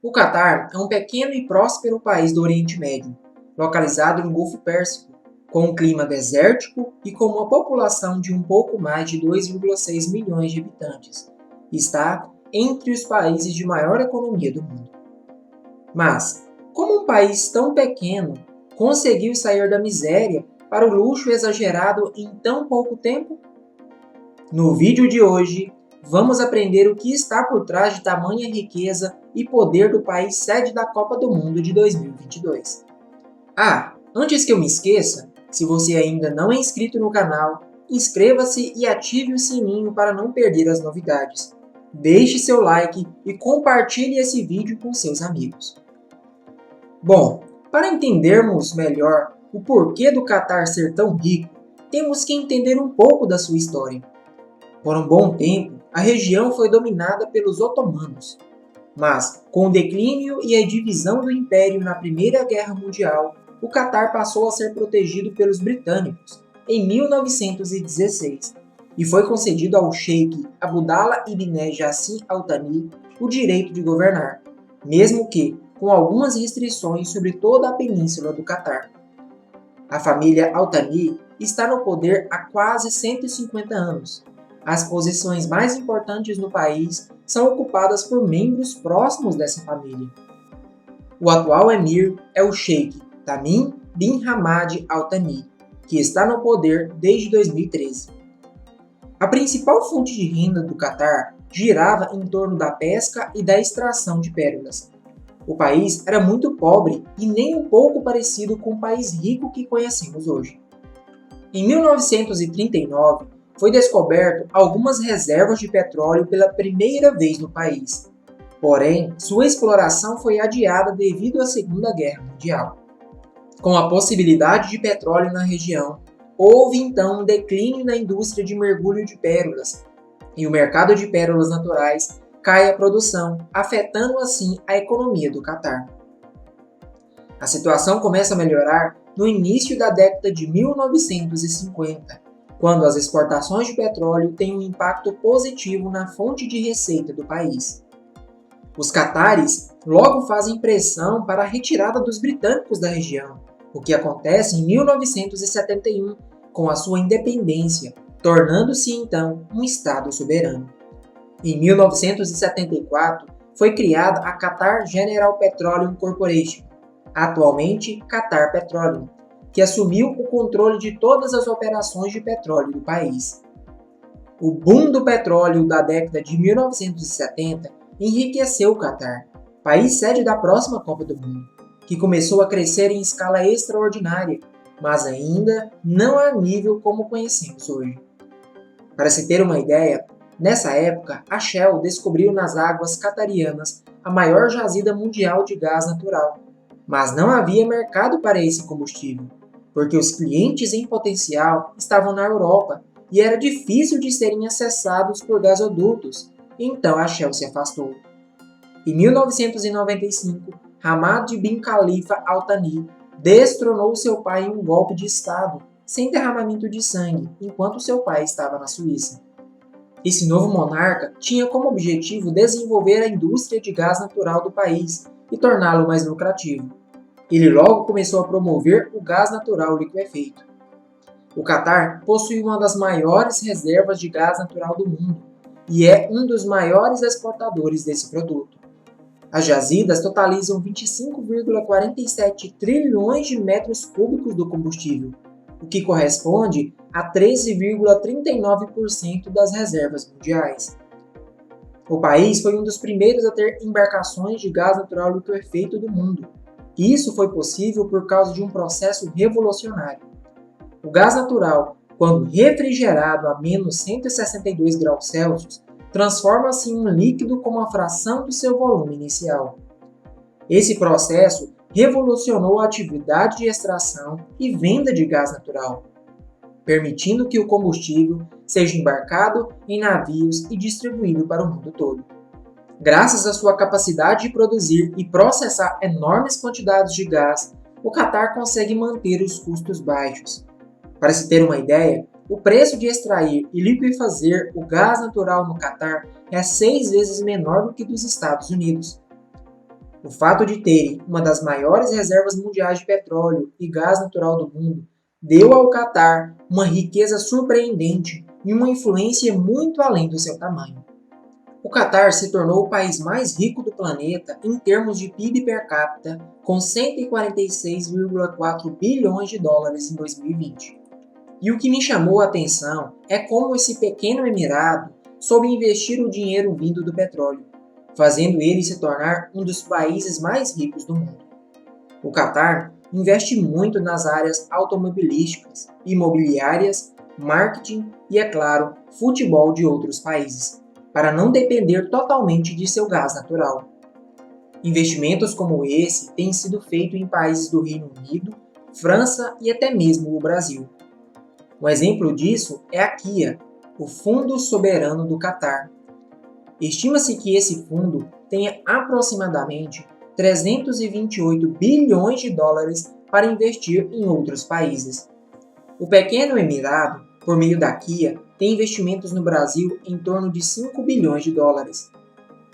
O Catar é um pequeno e próspero país do Oriente Médio, localizado no Golfo Pérsico, com um clima desértico e com uma população de um pouco mais de 2,6 milhões de habitantes. Está entre os países de maior economia do mundo. Mas, como um país tão pequeno conseguiu sair da miséria para o luxo exagerado em tão pouco tempo? No vídeo de hoje, vamos aprender o que está por trás de tamanha riqueza e poder do país sede da Copa do Mundo de 2022. Antes que eu me esqueça, se você ainda não é inscrito no canal, inscreva-se e ative o sininho para não perder as novidades. Deixe seu like e compartilhe esse vídeo com seus amigos. Bom, para entendermos melhor o porquê do Catar ser tão rico, temos que entender um pouco da sua história. Por um bom tempo, a região foi dominada pelos otomanos, mas com o declínio e a divisão do Império na Primeira Guerra Mundial, o Catar passou a ser protegido pelos britânicos em 1916 e foi concedido ao Sheikh Abdullah ibn Jassim Al Thani o direito de governar, mesmo que com algumas restrições sobre toda a península do Catar. A família Al Thani está no poder há quase 150 anos. As posições mais importantes no país são ocupadas por membros próximos dessa família. O atual emir é o Sheikh Tamim bin Hamad Al Thani, que está no poder desde 2013. A principal fonte de renda do Catar girava em torno da pesca e da extração de pérolas. O país era muito pobre e nem um pouco parecido com o país rico que conhecemos hoje. Em 1939, foi descoberto algumas reservas de petróleo pela primeira vez no país. Porém, sua exploração foi adiada devido à Segunda Guerra Mundial. Com a possibilidade de petróleo na região, houve então um declínio na indústria de mergulho de pérolas, e o mercado de pérolas naturais cai a produção, afetando assim a economia do Catar. A situação começa a melhorar no início da década de 1950, quando as exportações de petróleo têm um impacto positivo na fonte de receita do país. Os catares logo fazem pressão para a retirada dos britânicos da região, o que acontece em 1971, com a sua independência, tornando-se então um estado soberano. Em 1974, foi criada a Qatar General Petroleum Corporation, atualmente Qatar Petroleum, que assumiu o controle de todas as operações de petróleo do país. O boom do petróleo da década de 1970 enriqueceu o Catar, país sede da próxima Copa do Mundo, que começou a crescer em escala extraordinária, mas ainda não a nível como conhecemos hoje. Para se ter uma ideia, nessa época a Shell descobriu nas águas catarianas a maior jazida mundial de gás natural, mas não havia mercado para esse combustível, porque os clientes em potencial estavam na Europa e era difícil de serem acessados por gasodutos, então a Shell se afastou. Em 1995, Hamad bin Khalifa Al Thani destronou seu pai em um golpe de Estado, sem derramamento de sangue, enquanto seu pai estava na Suíça. Esse novo monarca tinha como objetivo desenvolver a indústria de gás natural do país e torná-lo mais lucrativo. Ele logo começou a promover o gás natural liquefeito. O Catar possui uma das maiores reservas de gás natural do mundo e é um dos maiores exportadores desse produto. As jazidas totalizam 25,47 trilhões de metros cúbicos do combustível, o que corresponde a 13,39% das reservas mundiais. O país foi um dos primeiros a ter embarcações de gás natural liquefeito do mundo. Isso foi possível por causa de um processo revolucionário. O gás natural, quando refrigerado a menos 162 graus Celsius, transforma-se em um líquido com uma fração do seu volume inicial. Esse processo revolucionou a atividade de extração e venda de gás natural, permitindo que o combustível seja embarcado em navios e distribuído para o mundo todo. Graças à sua capacidade de produzir e processar enormes quantidades de gás, o Catar consegue manter os custos baixos. Para se ter uma ideia, o preço de extrair e liquefazer o gás natural no Catar é 6 vezes menor do que dos Estados Unidos. O fato de terem uma das maiores reservas mundiais de petróleo e gás natural do mundo deu ao Catar uma riqueza surpreendente e uma influência muito além do seu tamanho. O Catar se tornou o país mais rico do planeta em termos de PIB per capita, com 146,4 bilhões de dólares em 2020. E o que me chamou a atenção é como esse pequeno emirado soube investir o dinheiro vindo do petróleo, fazendo ele se tornar um dos países mais ricos do mundo. O Catar investe muito nas áreas automobilísticas, imobiliárias, marketing e, é claro, futebol de outros países, para não depender totalmente de seu gás natural. Investimentos como esse têm sido feitos em países do Reino Unido, França e até mesmo o Brasil. Um exemplo disso é a Kia, o Fundo Soberano do Catar. Estima-se que esse fundo tenha aproximadamente 328 bilhões de dólares para investir em outros países. O pequeno emirado, por meio da Kia, tem investimentos no Brasil em torno de 5 bilhões de dólares.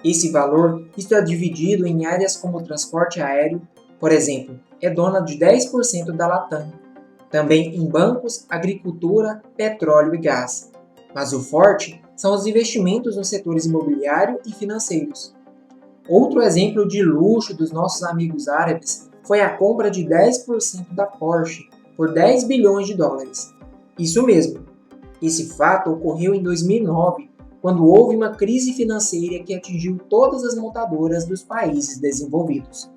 Esse valor está dividido em áreas como transporte aéreo, por exemplo, é dona de 10% da Latam, também em bancos, agricultura, petróleo e gás. Mas o forte são os investimentos nos setores imobiliário e financeiros. Outro exemplo de luxo dos nossos amigos árabes foi a compra de 10% da Porsche por 10 bilhões de dólares. Isso mesmo. Esse fato ocorreu em 2009, quando houve uma crise financeira que atingiu todas as montadoras dos países desenvolvidos.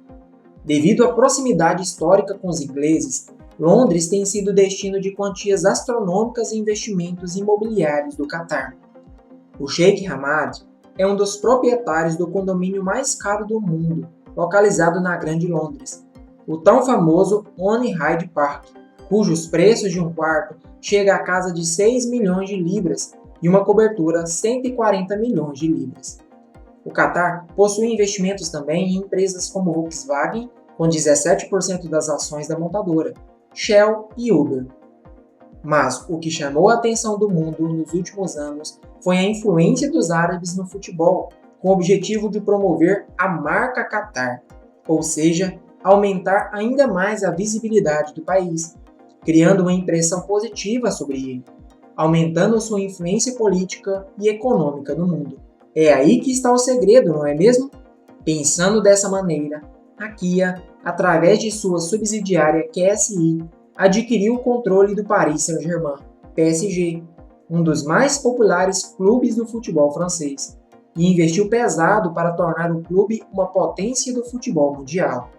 Devido à proximidade histórica com os ingleses, Londres tem sido destino de quantias astronômicas em investimentos imobiliários do Catar. O Sheikh Hamad é um dos proprietários do condomínio mais caro do mundo, localizado na Grande Londres, o tão famoso One Hyde Park, cujos preços de um quarto chega a casa de 6 milhões de libras e uma cobertura 140 milhões de libras. O Catar possui investimentos também em empresas como Volkswagen, com 17% das ações da montadora, Shell e Uber. Mas o que chamou a atenção do mundo nos últimos anos foi a influência dos árabes no futebol, com o objetivo de promover a marca Catar, ou seja, aumentar ainda mais a visibilidade do país, criando uma impressão positiva sobre ele, aumentando sua influência política e econômica no mundo. É aí que está o segredo, não é mesmo? Pensando dessa maneira, a Kia, através de sua subsidiária QSI, adquiriu o controle do Paris Saint-Germain, PSG, um dos mais populares clubes do futebol francês, e investiu pesado para tornar o clube uma potência do futebol mundial.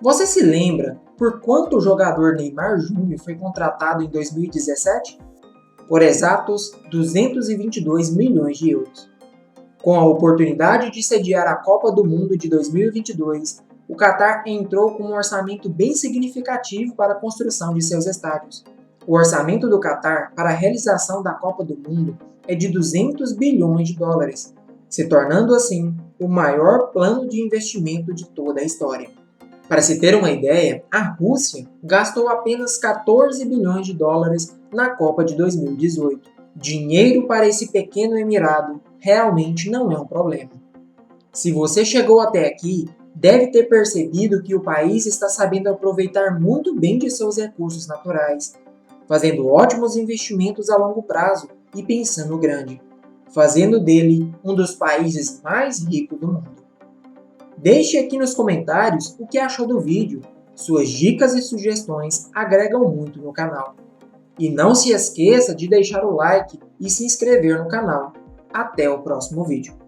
Você se lembra por quanto o jogador Neymar Júnior foi contratado em 2017? Por exatos 222 milhões de euros. Com a oportunidade de sediar a Copa do Mundo de 2022, o Catar entrou com um orçamento bem significativo para a construção de seus estádios. O orçamento do Catar para a realização da Copa do Mundo é de 200 bilhões de dólares, se tornando assim o maior plano de investimento de toda a história. Para se ter uma ideia, a Rússia gastou apenas 14 bilhões de dólares na Copa de 2018. Dinheiro para esse pequeno emirado realmente não é um problema. Se você chegou até aqui, deve ter percebido que o país está sabendo aproveitar muito bem de seus recursos naturais, fazendo ótimos investimentos a longo prazo e pensando grande, fazendo dele um dos países mais ricos do mundo. Deixe aqui nos comentários o que achou do vídeo, suas dicas e sugestões agregam muito no canal. E não se esqueça de deixar o like e se inscrever no canal. Até o próximo vídeo.